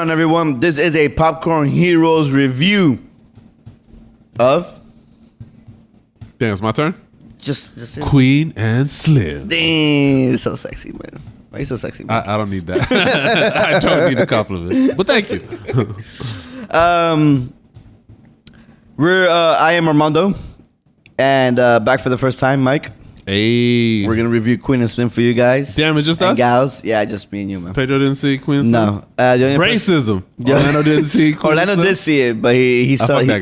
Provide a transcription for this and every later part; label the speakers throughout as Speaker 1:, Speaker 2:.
Speaker 1: on, everyone? This is a Popcorn Heroes review of...
Speaker 2: Damn, it's my turn?
Speaker 1: Just
Speaker 2: Queen and Slim.
Speaker 1: Dang, it's so sexy, man. Why are you so sexy, man?
Speaker 2: I don't need that. I don't need a compliment. But thank you.
Speaker 1: I am Armando. And back for the first time, Mike.
Speaker 2: Hey.
Speaker 1: We're going to review Queen and Slim for you guys.
Speaker 2: Damn, it's just
Speaker 1: and
Speaker 2: us?
Speaker 1: gals. Yeah, just me and you, man.
Speaker 2: Pedro didn't see Queen and
Speaker 1: No.
Speaker 2: Slim? Racism.
Speaker 1: Yeah.
Speaker 2: Orlando didn't see Queen
Speaker 1: Orlando
Speaker 2: and Slim?
Speaker 1: did see it, but he sold out.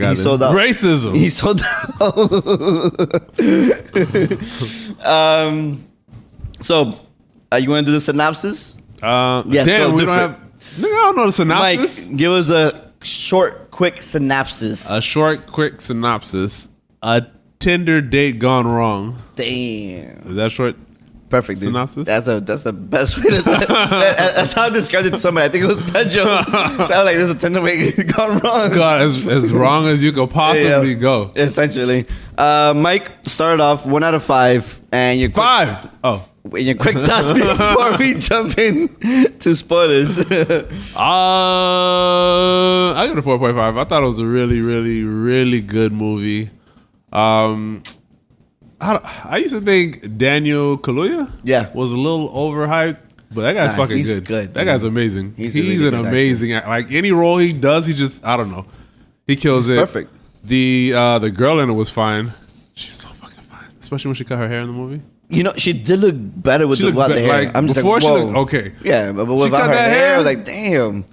Speaker 2: Racism.
Speaker 1: He sold out. So, you want to do the synopsis? Yes,
Speaker 2: damn, we
Speaker 1: different.
Speaker 2: don't have... Nigga, I don't know the synopsis.
Speaker 1: Mike, give us a short, quick synopsis.
Speaker 2: A short, quick synopsis. A Tinder date gone wrong.
Speaker 1: Damn.
Speaker 2: Is that short?
Speaker 1: Perfect, dude.
Speaker 2: Synopsis?
Speaker 1: That's the best way to... that's how I described it to somebody. I think it was Pedro. Sounds like there's a Tinder date gone wrong.
Speaker 2: God, as wrong as you could possibly go.
Speaker 1: Essentially. Mike, start off 1 out of 5. And your
Speaker 2: 5. Oh.
Speaker 1: In your quick thoughts before we jump in to spoilers.
Speaker 2: I got a 4.5. I thought it was a really, really, really good movie. I used to think Daniel Kaluuya was a little overhyped, but that guy's fucking
Speaker 1: he's
Speaker 2: good. That
Speaker 1: dude.
Speaker 2: guy's amazing. He's
Speaker 1: really
Speaker 2: an amazing actor. Like any role he does, he just, I don't know. He kills it.
Speaker 1: Perfect.
Speaker 2: The girl in it was fine. She's so fucking fine. Especially when she cut her hair in the movie.
Speaker 1: You know, she did look better with without the hair.
Speaker 2: Like,
Speaker 1: I'm just
Speaker 2: before
Speaker 1: like,
Speaker 2: she
Speaker 1: whoa.
Speaker 2: looked okay.
Speaker 1: Yeah, but without her hair, I was like, damn.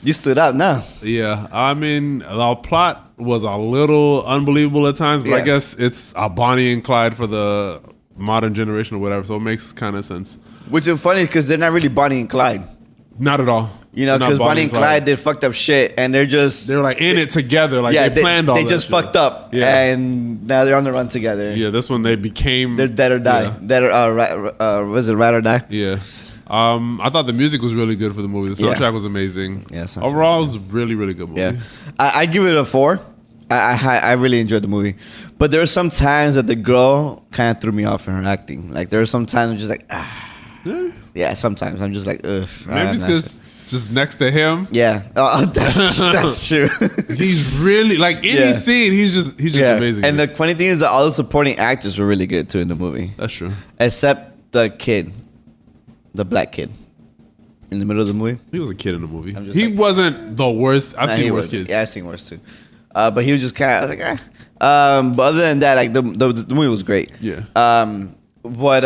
Speaker 1: You stood out now.
Speaker 2: Yeah, I mean, the plot was a little unbelievable at times, but I guess it's a Bonnie and Clyde for the modern generation or whatever, so it makes kind of sense.
Speaker 1: Which is funny because they're not really Bonnie and Clyde.
Speaker 2: Not at all.
Speaker 1: You know, because Bonnie and Clyde did fucked up shit, and they're
Speaker 2: like in it together, like they planned all that.
Speaker 1: They just fucked up, and now they're on the run together.
Speaker 2: Yeah, this one they became.
Speaker 1: They're dead or die.
Speaker 2: Yeah.
Speaker 1: Dead or was it Ride or Die?
Speaker 2: Yeah. I thought the music was really good for the movie. The soundtrack was amazing.
Speaker 1: Yeah,
Speaker 2: overall, it was a really, really good movie.
Speaker 1: Yeah, I give it a 4. I really enjoyed the movie, but there are some times that the girl kind of threw me off in her acting. Like there are some times I'm just like, yeah. Sometimes I'm just like, ugh.
Speaker 2: Maybe it's because just next to him.
Speaker 1: Yeah, that's true.
Speaker 2: He's really like any scene. He's just amazing.
Speaker 1: And the funny thing is that all the supporting actors were really good too in the movie.
Speaker 2: That's true.
Speaker 1: Except the kid, the black kid, in the middle of the movie.
Speaker 2: He was a kid in the movie. He wasn't the worst. I've seen worse kids.
Speaker 1: Yeah, I've seen worse too. But he was just kind of, I was like, but other than that, like the movie was great.
Speaker 2: Yeah.
Speaker 1: But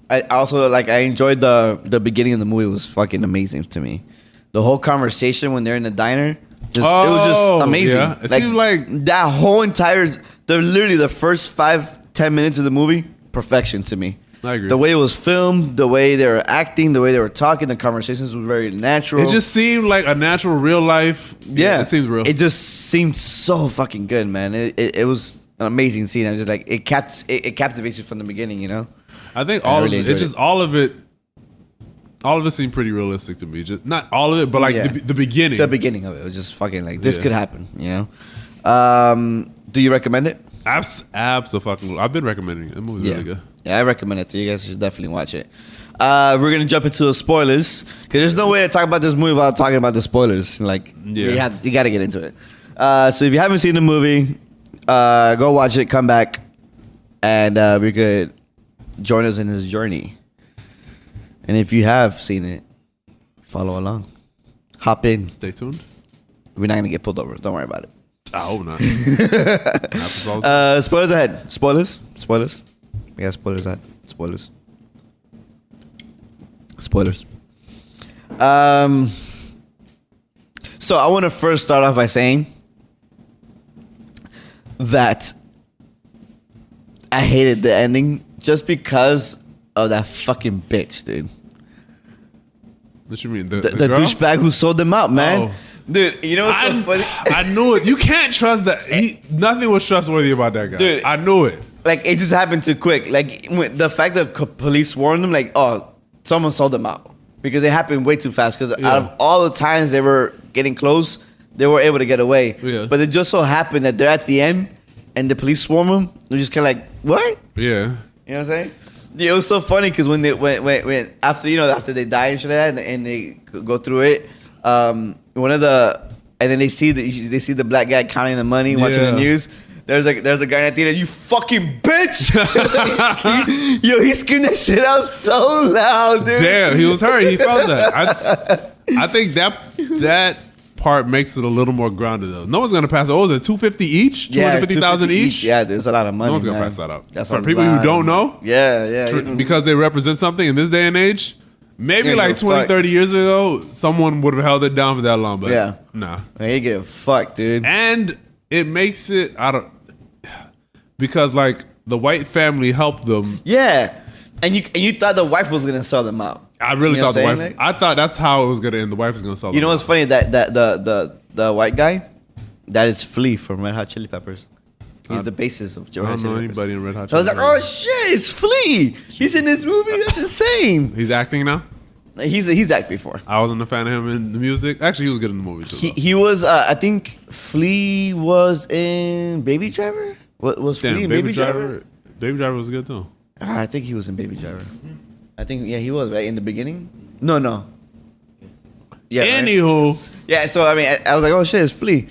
Speaker 1: I also I enjoyed the beginning of the movie. Was fucking amazing to me. The whole conversation when they're in the diner, it was just amazing.
Speaker 2: Yeah. It seemed like
Speaker 1: that whole literally the first 5-10 minutes of the movie, perfection to me.
Speaker 2: I agree.
Speaker 1: The way it was filmed, the way they were acting, the way they were talking, the conversations were very natural.
Speaker 2: It just seemed like a natural real life.
Speaker 1: Yeah,
Speaker 2: it seemed real.
Speaker 1: It just seemed so fucking good, man. It was an amazing scene. I was just like, it captivates you from the beginning, you know.
Speaker 2: I think all of it seemed pretty realistic to me. Just not all of it, but like the beginning.
Speaker 1: The beginning of it was just fucking like this could happen, you know. Do you recommend it?
Speaker 2: Absolutely. I've been recommending it. The movie's really good.
Speaker 1: Yeah, I recommend it to you guys. Should definitely watch it. We're gonna jump into the spoilers because there's no way to talk about this movie without talking about the spoilers. Like, you got to get into it. So if you haven't seen the movie, go watch it. Come back, and we could join us in this journey. And if you have seen it, follow along. Hop in.
Speaker 2: Stay tuned.
Speaker 1: We're not gonna get pulled over. Don't worry about it.
Speaker 2: I hope not.
Speaker 1: Spoilers ahead. Spoilers. We got spoilers ahead. Spoilers. So I want to first start off by saying that I hated the ending just because of that fucking bitch, dude.
Speaker 2: What you mean? The
Speaker 1: douchebag who sold them out, man.
Speaker 2: Oh.
Speaker 1: Dude, you know what's so funny?
Speaker 2: I knew it. You can't trust that. Nothing was trustworthy about that guy.
Speaker 1: Dude,
Speaker 2: I knew it.
Speaker 1: Like, it just happened too quick. Like, the fact that police warned them, like, oh, someone sold them out. Because it happened way too fast. Because out of all the times they were getting close, they were able to get away.
Speaker 2: Yeah.
Speaker 1: But it just so happened that they're at the end, and the police swarm them. They're just kind of like, what?
Speaker 2: Yeah.
Speaker 1: You know what I'm saying? Yeah, it was so funny because when they went after they die and shit like that, and they go through it, And then they see the black guy counting the money, watching the news. There's a guy in the theater. You fucking bitch! He screamed that shit out so loud, dude.
Speaker 2: Damn, he was hurt. He felt that. I think that part makes it a little more grounded though. No one's gonna pass it. What was it? $250 each? $250,000 each?
Speaker 1: Yeah, there's a lot of money.
Speaker 2: No one's gonna pass that up. That's for people who don't know.
Speaker 1: Yeah.
Speaker 2: Because they represent something in this day and age. Maybe like 20, 30 years ago, someone would have held it down for that long, but nah.
Speaker 1: They give a fuck, dude.
Speaker 2: And it makes it because like the white family helped them.
Speaker 1: Yeah, and you thought the wife was gonna sell them out.
Speaker 2: I really thought the wife. I thought that's how it was gonna end. The wife was gonna sell them out.
Speaker 1: You know what's funny? That the white guy, that is Flea from Red Hot Chili Peppers. He's the bassist of Red Hot Chili Peppers. I don't know
Speaker 2: anybody in Red Hot
Speaker 1: Chili
Speaker 2: Peppers.
Speaker 1: I was like, oh shit, it's Flea. He's in this movie. That's insane.
Speaker 2: He's acting now?
Speaker 1: He's acted before.
Speaker 2: I wasn't a fan of him in the music. Actually, he was good in the movie too.
Speaker 1: He was. I think Flea was in Baby Driver. What was Flea in Baby Driver?
Speaker 2: Baby Driver was good too.
Speaker 1: I think he was in Baby Driver. I think he was right in the beginning. No.
Speaker 2: Yeah. Anywho.
Speaker 1: Right? Yeah. So I mean, I was like, oh shit, it's Flea.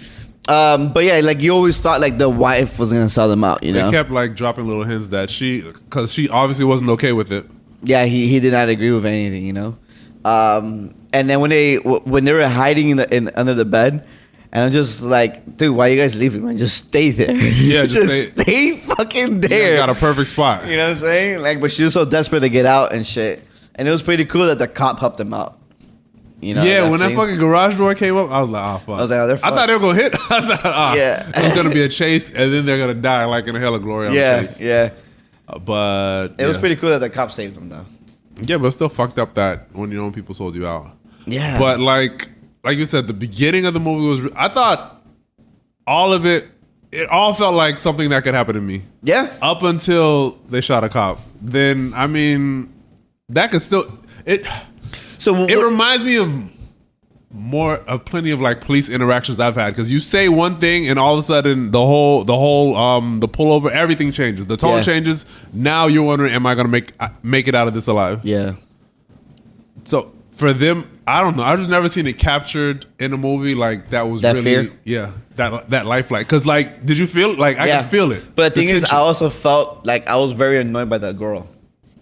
Speaker 1: But yeah, like you always thought like the wife was gonna sell them out, you know?
Speaker 2: They kept like dropping little hints that because she obviously wasn't okay with it.
Speaker 1: Yeah, he did not agree with anything, you know? And then when they were hiding under the bed, and I'm just like, dude, why are you guys leaving, man? Just stay there.
Speaker 2: Yeah,
Speaker 1: just stay fucking there.
Speaker 2: You got a perfect spot.
Speaker 1: You know what I'm saying? Like, but she was so desperate to get out and shit. And it was pretty cool that the cop helped them out. You know,
Speaker 2: yeah, when that fucking garage door came up, I was like, oh, fuck.
Speaker 1: I was like, oh, they're fucked.
Speaker 2: I thought they were going to hit. I thought, it was going to be a chase, and then they're going to die like in a hell of glory on the chase.
Speaker 1: Yeah.
Speaker 2: But
Speaker 1: it was pretty cool that the cop saved them, though.
Speaker 2: Yeah, but it's still fucked up that when people sold you out.
Speaker 1: Yeah.
Speaker 2: But like you said, the beginning of the movie was, I thought all of it all felt like something that could happen to me.
Speaker 1: Yeah.
Speaker 2: Up until they shot a cop. Then, I mean, that could still, it reminds me of plenty of like police interactions I've had, because you say one thing and all of a sudden the pullover, everything changes, the tone changes. Now you're wondering, am I gonna make it out of this alive?
Speaker 1: Yeah.
Speaker 2: So for them, I don't know, I've just never seen it captured in a movie like that. Was that really fear? Yeah, that lifelike. Because like, did you feel like I can feel it?
Speaker 1: But the thing is, I also felt like I was very annoyed by that girl.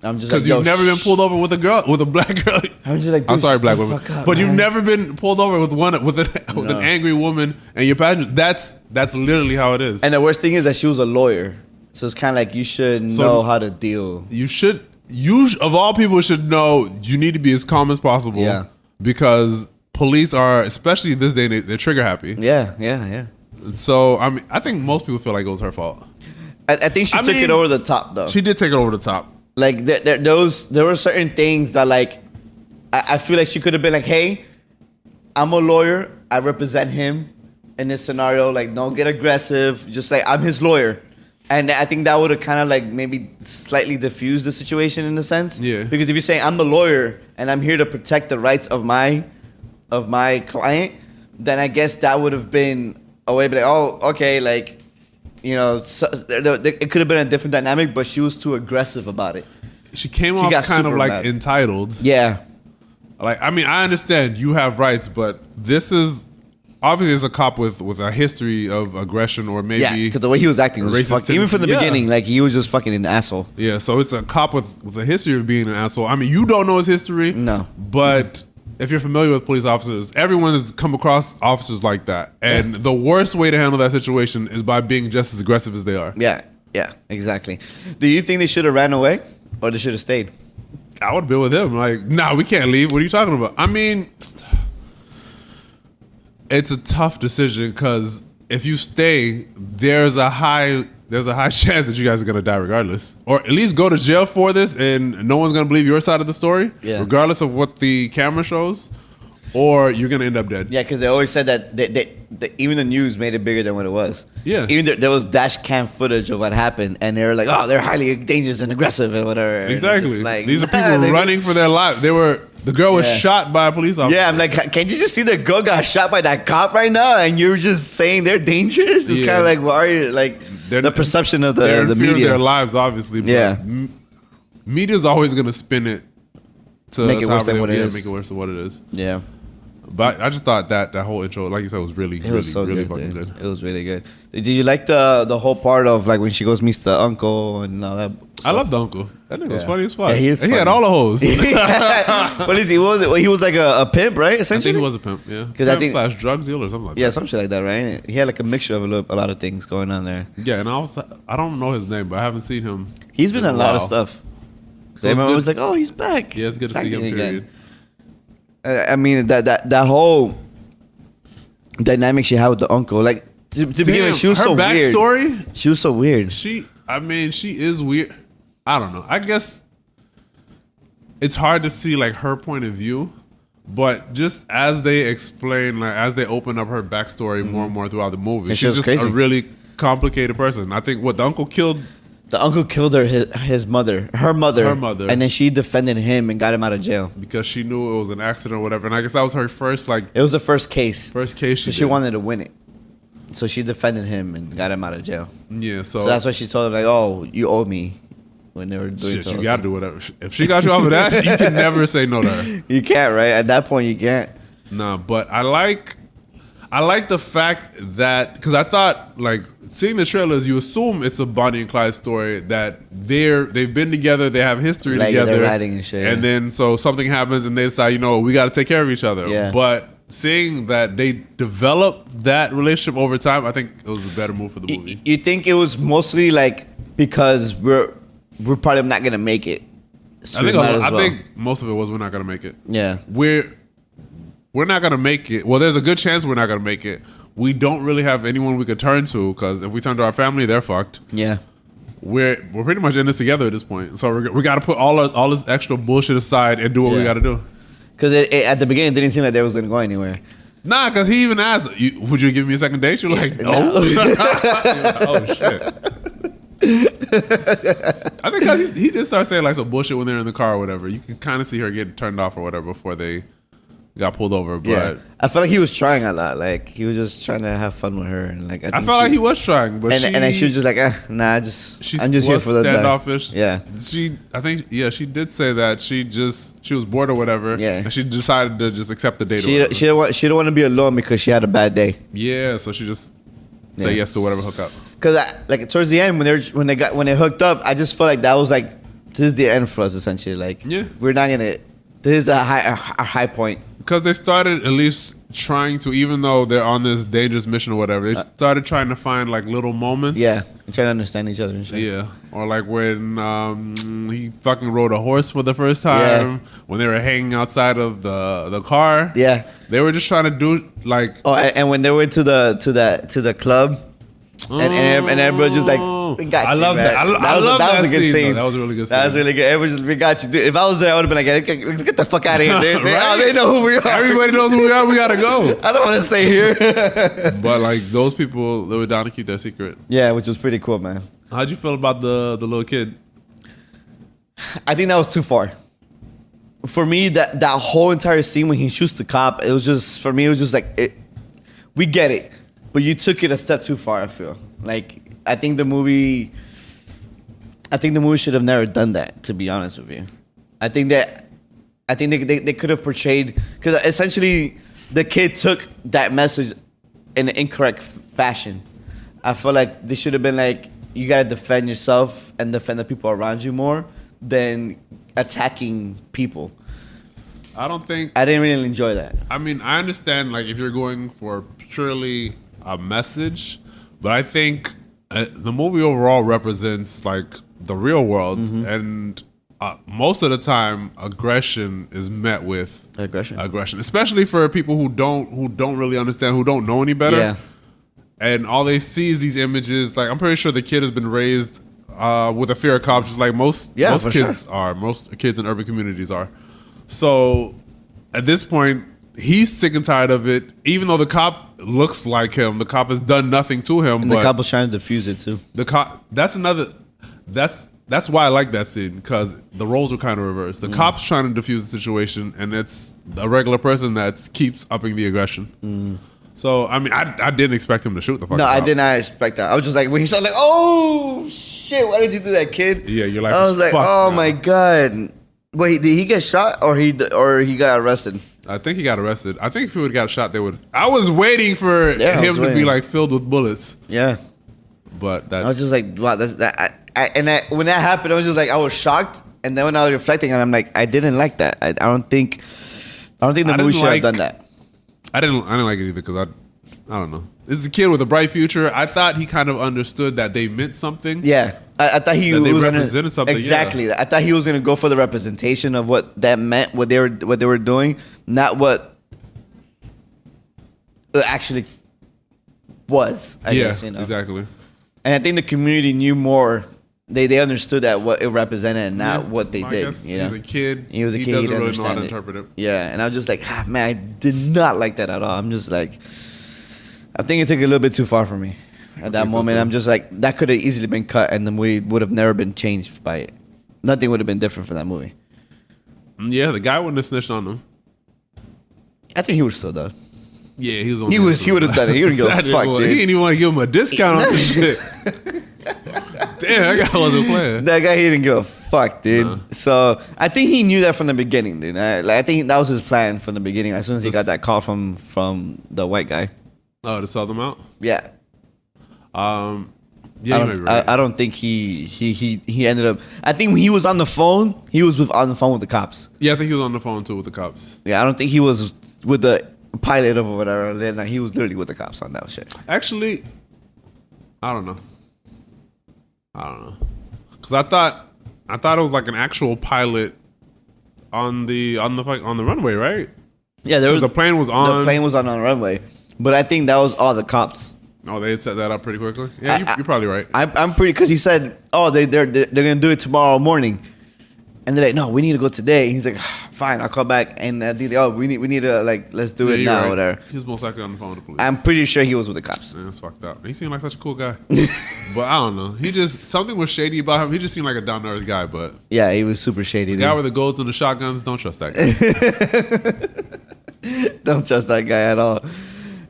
Speaker 1: I'm just
Speaker 2: because you've never been pulled over with a black girl.
Speaker 1: I'm just like,
Speaker 2: I'm sorry, black woman, but you've never been pulled over with an angry woman and your passenger. That's literally how it is.
Speaker 1: And the worst thing is that she was a lawyer, so it's kind of like you should know how to deal.
Speaker 2: You of all people should know you need to be as calm as possible. Yeah, because police are, especially this day, they're trigger happy.
Speaker 1: Yeah.
Speaker 2: So I mean, I think most people feel like it was her fault.
Speaker 1: I think she took it over the top, though.
Speaker 2: She did take it over the top.
Speaker 1: Like there were certain things that like I feel like she could have been like, hey, I'm a lawyer, I represent him in this scenario, like don't get aggressive, just like I'm his lawyer. And I think that would have kind of like maybe slightly diffused the situation in a sense.
Speaker 2: Yeah.
Speaker 1: Because if you're saying I'm the lawyer and I'm here to protect the rights of my client, then I guess that would have been a way to be like, oh, okay, like, you know, it could have been a different dynamic, but she was too aggressive about it.
Speaker 2: She came off kind of like mad. Entitled.
Speaker 1: Yeah.
Speaker 2: Like, I mean, I understand you have rights, but this is obviously is a cop with a history of aggression, or maybe
Speaker 1: because the way he was acting was fucking, even from the beginning, like he was just fucking an asshole.
Speaker 2: Yeah, so it's a cop with a history of being an asshole. I mean, you don't know his history,
Speaker 1: no,
Speaker 2: but if you're familiar with police officers, everyone has come across officers like that, and the worst way to handle that situation is by being just as aggressive as they are.
Speaker 1: Yeah, exactly. Do you think they should have ran away, or they should have stayed?
Speaker 2: I would have been with him. Like, nah, we can't leave. What are you talking about? I mean, it's a tough decision because if you stay, there's a high chance that you guys are gonna die regardless, or at least go to jail for this, and no one's gonna believe your side of the story, regardless of what the camera shows, or you're gonna end up dead. Yeah, because they always said that even the news made it bigger than what it was. Yeah, even there was dash cam footage of what happened, and they were like, "Oh, they're highly dangerous and aggressive and whatever." Exactly.
Speaker 1: And like,
Speaker 2: these are people running for their lives. The girl was shot by a police officer.
Speaker 1: Yeah, I'm like, can't you just see the girl got shot by that cop right now, and you're just saying they're dangerous? It's kind of like, why are you like the perception of the media?
Speaker 2: Their lives, obviously. But media's always gonna spin it to
Speaker 1: make it worse than what it is.
Speaker 2: Make it worse than what it is.
Speaker 1: Yeah.
Speaker 2: But I just thought that whole intro, like you said, was really fucking good.
Speaker 1: It was really good. Did you like the whole part of like when she goes meets the uncle and all that stuff?
Speaker 2: I love the uncle. That nigga was funny as fuck.
Speaker 1: Yeah, he is funny.
Speaker 2: He had all the hoes.
Speaker 1: What is he? What was it? He was like a pimp, right? Essentially,
Speaker 2: I think he was a pimp. Yeah,
Speaker 1: because I think
Speaker 2: slash drug dealer or something like that.
Speaker 1: Yeah, some shit like that, right? He had like a mixture of a lot of things going on there.
Speaker 2: Yeah, and I don't know his name, but I haven't seen him.
Speaker 1: He's been in a lot of stuff. So everyone was like, "Oh, he's back."
Speaker 2: Yeah, it's good to see him. Period.
Speaker 1: I mean that whole dynamic she had with the uncle, like to begin with, she was so weird.
Speaker 2: Backstory?
Speaker 1: She was so weird.
Speaker 2: She is weird. I don't know. I guess it's hard to see like her point of view, but just as they explain, like as they open up her backstory more and more throughout the movie,
Speaker 1: and
Speaker 2: she's just
Speaker 1: crazy.
Speaker 2: a really complicated person. I think what the uncle killed.
Speaker 1: The uncle killed her mother, and then she defended him and got him out of jail
Speaker 2: because she knew it was an accident or whatever. And I guess that was her first
Speaker 1: It was the first case.
Speaker 2: She
Speaker 1: wanted to win it, so she defended him and got him out of jail.
Speaker 2: Yeah, so
Speaker 1: that's why she told him like, "Oh, you owe me." When they were doing
Speaker 2: shit, you got to do whatever. If she got you off of that, you can never say no to her.
Speaker 1: You can't, right? At that point, you can't.
Speaker 2: Nah, but I like the fact that because I thought like seeing the trailers, you assume it's a Bonnie and Clyde story that they've been together, they have history
Speaker 1: like
Speaker 2: together,
Speaker 1: they're riding and shit,
Speaker 2: and then so something happens and they decide, we got to take care of each other.
Speaker 1: Yeah.
Speaker 2: But seeing that they develop that relationship over time, I think it was a better move for the movie.
Speaker 1: You think it was mostly like because we're probably not gonna make it? So
Speaker 2: I think most of it was we're not gonna make it.
Speaker 1: Yeah,
Speaker 2: we're not gonna make it. Well, there's a good chance we're not gonna make it. We don't really have anyone we could turn to because if we turn to our family, they're fucked.
Speaker 1: Yeah,
Speaker 2: we're pretty much in this together at this point. So we got to put all this extra bullshit aside and do what we got to do.
Speaker 1: Because at the beginning, it didn't seem like they was gonna go anywhere.
Speaker 2: Nah, because he even asked, "Would you give me a second date?" You're like, "No." You're like, oh shit. I think he did start saying like some bullshit when they're in the car or whatever. You can kind of see her getting turned off or whatever before they got pulled over. But
Speaker 1: yeah, I felt like he was trying a lot. Like he was just trying to have fun with her, and like
Speaker 2: I felt like he was trying, but
Speaker 1: and then she was just like, nah, I'm just here for the
Speaker 2: standoffish.
Speaker 1: Yeah,
Speaker 2: she did say that she was bored or whatever.
Speaker 1: Yeah,
Speaker 2: and she decided to just accept the date.
Speaker 1: She didn't want to be alone because she had a bad day.
Speaker 2: Yeah, so she just say yes to whatever hookup.
Speaker 1: Because like towards the end when they hooked up, I just felt like that was like this is the end for us essentially. Like we're not gonna. This is our high point. Because
Speaker 2: they started at least trying to, even though they're on this dangerous mission or whatever, they started trying to find like little moments.
Speaker 1: Yeah, and trying to understand each other and shit.
Speaker 2: Yeah, or like when he fucking rode a horse for the first time. Yeah. When they were hanging outside of the car.
Speaker 1: Yeah,
Speaker 2: they were just trying to do like.
Speaker 1: Oh, and when they went to the club. And everybody just like, we got you,
Speaker 2: I love
Speaker 1: man.
Speaker 2: that. I love that was a good scene.
Speaker 1: That was a really good scene. That was really good. Everybody just, we got you, dude. If I was there, I would have been like, let's get the fuck out of here, dude.
Speaker 2: Right?
Speaker 1: They know who we are.
Speaker 2: Everybody knows who we are. We gotta go.
Speaker 1: I don't want to stay here.
Speaker 2: But like those people, they were down to keep their secret.
Speaker 1: Yeah, which was pretty cool, man.
Speaker 2: How'd you feel about the little kid?
Speaker 1: I think that was too far. For me, that whole entire scene when he shoots the cop, it was just, for me, it was just like, we get it. But you took it a step too far, I feel. Like, I think the movie should have never done that, to be honest with you. I think they could have portrayed, because essentially the kid took that message in an incorrect fashion. I feel like they should have been like, you gotta defend yourself and defend the people around you more than attacking people.
Speaker 2: I didn't
Speaker 1: really enjoy that.
Speaker 2: I mean, I understand like if you're going for purely a message, but I think the movie overall represents like the real world, and most of the time aggression is met with aggression, especially for people who don't really understand, who don't know any better.
Speaker 1: Yeah.
Speaker 2: And all they see is these images. Like I'm pretty sure the kid has been raised with a fear of cops, just like most kids are. Most kids in urban communities are. So at this point, he's sick and tired of it. Even though the cop looks like him, the cop has done nothing to him.
Speaker 1: And the cop was trying to defuse it too.
Speaker 2: The cop. That's why I like that scene, because the roles were kind of reversed. The cop's trying to defuse the situation, and it's a regular person that keeps upping the aggression. So I mean, I didn't expect him to shoot the fucking cop.
Speaker 1: I did not expect that. I was just like, when he started like, oh shit, why did you do that, kid?
Speaker 2: Yeah, you're like,
Speaker 1: I was like, oh my god. Wait, did he get shot or he got arrested?
Speaker 2: I think he got arrested. I think if he would have got shot, they would. I was waiting for him to be like filled with bullets.
Speaker 1: Yeah.
Speaker 2: But that
Speaker 1: I was just like, wow, when that happened, I was just like, I was shocked. And then when I was reflecting on it, I'm like, I didn't like that. I don't think the movie should have done that.
Speaker 2: I didn't like it either because I don't know. It's a kid with a bright future. I thought he kind of understood that they meant something.
Speaker 1: Yeah, I thought he was
Speaker 2: represented something.
Speaker 1: Exactly.
Speaker 2: Yeah.
Speaker 1: I thought he was gonna go for the representation of what that meant, what they were doing, not what it actually was. I guess,
Speaker 2: exactly.
Speaker 1: And I think the community knew more. They understood that what it represented and not what they did.
Speaker 2: He's a kid.
Speaker 1: He was a kid.
Speaker 2: He doesn't
Speaker 1: he didn't
Speaker 2: really know how to
Speaker 1: it.
Speaker 2: interpret it.
Speaker 1: Yeah, and I was just like, man, I did not like that at all. I'm just like, I think it took a little bit too far for me at that moment. I'm just like, that could have easily been cut, and the movie would have never been changed by it. Nothing would have been different for that movie.
Speaker 2: Yeah, the guy wouldn't have snitched on them.
Speaker 1: I think he would still done.
Speaker 2: Yeah, he
Speaker 1: was. He would have done it. He wouldn't give a fuck, dude.
Speaker 2: He didn't even want to give him a discount on this shit. Damn, that guy wasn't playing.
Speaker 1: That guy, he didn't give a fuck, dude. So I think he knew that from the beginning, dude. I think that was his plan from the beginning. As soon as he got that call from the white guy.
Speaker 2: Oh, to sell them out?
Speaker 1: Yeah.
Speaker 2: Yeah, you may be right.
Speaker 1: I don't think he ended up. I think when he was on the phone, he was on the phone with the cops.
Speaker 2: Yeah, I think he was on the phone too with the cops.
Speaker 1: Yeah, I don't think he was with the pilot or whatever. Then he was literally with the cops on that shit.
Speaker 2: Actually, I don't know. Because I thought it was like an actual pilot on the runway, right?
Speaker 1: Yeah,
Speaker 2: the plane was on.
Speaker 1: The plane was on the runway, but I think that was all the cops.
Speaker 2: Oh, they had set that up pretty quickly. Yeah, you're probably right.
Speaker 1: I'm pretty, because he said, oh, they're gonna do it tomorrow morning, and they're like, no, we need to go today. And he's like, fine, I'll call back. And I think we need to, like, let's do it now,
Speaker 2: right.
Speaker 1: or whatever.
Speaker 2: He's most likely on the phone with the police.
Speaker 1: I'm pretty sure he was with the cops.
Speaker 2: Yeah, that's fucked up. He seemed like such a cool guy, but I don't know. Something was shady about him. He just seemed like a down to earth guy, but
Speaker 1: yeah, he was super shady.
Speaker 2: The guy with the gold and the shotguns, don't trust that
Speaker 1: guy. Don't trust that guy at all.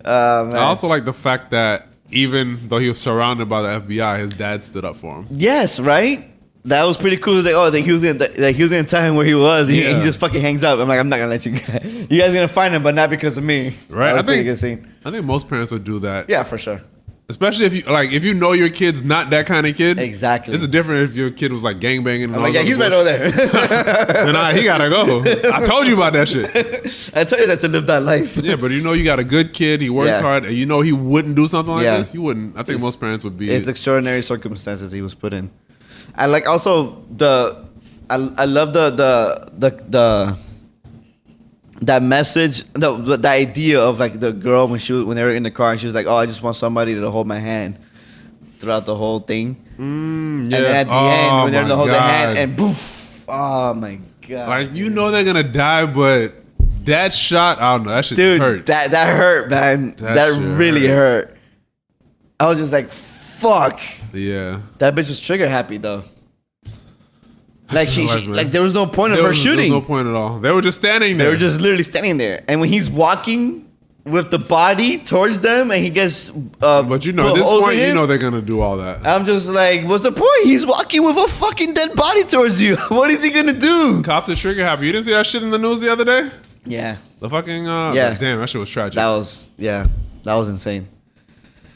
Speaker 1: Man.
Speaker 2: I also like the fact that even though he was surrounded by the FBI, his dad stood up for him.
Speaker 1: Yes, right? That was pretty cool. He was gonna tell him where he was. He just fucking hangs up. I'm like, I'm not gonna let you. You guys are gonna find him, but not because of me.
Speaker 2: Right? I think most parents would do that.
Speaker 1: Yeah, for sure.
Speaker 2: Especially if you know your kid's not that kind of kid.
Speaker 1: Exactly.
Speaker 2: It's different if your kid was like gangbanging. And
Speaker 1: I'm like, yeah, he's right over there.
Speaker 2: And he gotta go. I told you about that shit.
Speaker 1: I told you that to live that life.
Speaker 2: Yeah, but you got a good kid. He works hard, and he wouldn't do something like this. You wouldn't. I think most parents would be.
Speaker 1: It's extraordinary circumstances he was put in. I like also I love that message, the idea of like the girl when they were in the car and she was like, oh, I just want somebody to hold my hand throughout the whole thing. And then at the end when they're to hold the hand and poof, oh my god!
Speaker 2: Like they're gonna die, but that shot, I don't know, that shit hurt.
Speaker 1: That hurt, man. That really hurt. I was just like, fuck.
Speaker 2: Yeah.
Speaker 1: That bitch was trigger happy though. Like like there was no point of her shooting.
Speaker 2: There was no point at all. They were just standing there.
Speaker 1: They were just literally standing there. And when he's walking with the body towards them, and he gets
Speaker 2: but at this point, they're gonna do all that.
Speaker 1: I'm just like, what's the point? He's walking with a fucking dead body towards you. What is he gonna do?
Speaker 2: Cops are trigger happy. You didn't see that shit in the news the other day?
Speaker 1: Yeah.
Speaker 2: The fucking damn, that shit was tragic.
Speaker 1: That was insane.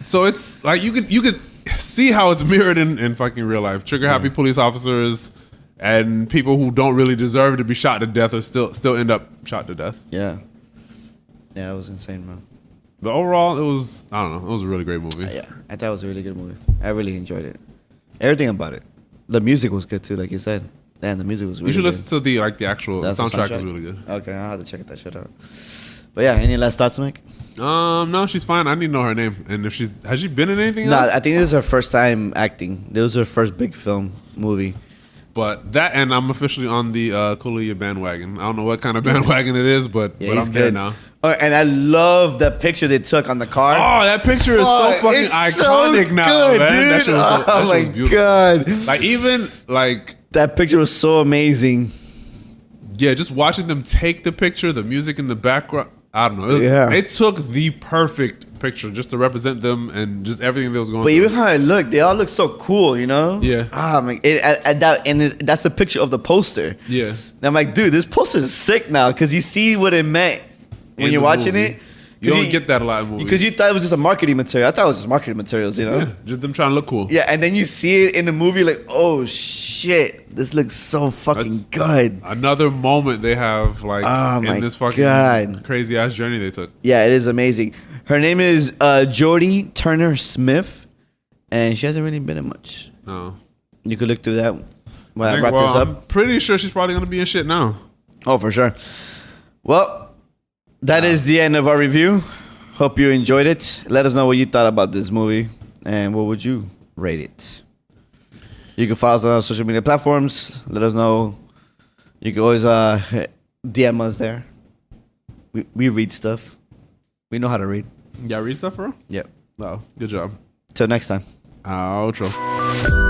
Speaker 2: So it's like you could see how it's mirrored in fucking real life. Trigger happy police officers and people who don't really deserve to be shot to death or still end up shot to death.
Speaker 1: Yeah. Yeah, it was insane, man.
Speaker 2: But overall, it was a really great movie.
Speaker 1: Yeah, I thought it was a really good movie. I really enjoyed it. Everything about it. The music was good too, like you said. And the music was really good.
Speaker 2: You should listen to the actual soundtrack was really good.
Speaker 1: Okay, I'll have to check that shit out. But yeah, any last thoughts, Mike?
Speaker 2: No, she's fine. I need to know her name. And if has she been in anything else?
Speaker 1: No, I think this is her first time acting. This was her first big film movie.
Speaker 2: But and I'm officially on the Kaluuya bandwagon. I don't know what kind of bandwagon it is, but I'm there now.
Speaker 1: Oh, and I love that picture they took on the car.
Speaker 2: Oh, that picture is so fucking iconic now, man.
Speaker 1: Dude.
Speaker 2: That shit was
Speaker 1: my god!
Speaker 2: Like even
Speaker 1: that picture was so amazing.
Speaker 2: Yeah, just watching them take the picture, the music in the background. I don't know. It took the perfect picture just to represent them and just everything that was going on.
Speaker 1: But even how it looked, they all look so cool,
Speaker 2: Yeah.
Speaker 1: That's the picture of the poster.
Speaker 2: Yeah.
Speaker 1: And I'm like, dude, this poster is sick now because you see what it meant when you're watching it.
Speaker 2: You don't get that a lot in movies.
Speaker 1: Because you thought it was just a marketing material. I thought it was just marketing materials, you know?
Speaker 2: Yeah, just them trying to look cool.
Speaker 1: Yeah, and then you see it in the movie like, oh, shit. This looks so fucking good.
Speaker 2: Another moment they have, like, in this fucking crazy-ass journey they took.
Speaker 1: Yeah, it is amazing. Her name is Jodie Turner-Smith, and she hasn't really been in much.
Speaker 2: No.
Speaker 1: You could look through that while I wrap this up.
Speaker 2: I'm pretty sure she's probably going to be in shit now.
Speaker 1: Oh, for sure. Well... That is the end of our review. Hope you enjoyed it. Let us know what you thought about this movie and what would you rate it. You can follow us on our social media platforms. Let us know. You can always DM us there. We read stuff. We know how to read.
Speaker 2: Y'all read stuff, bro?
Speaker 1: Yep.
Speaker 2: Oh, good job.
Speaker 1: Till next time.
Speaker 2: Outro.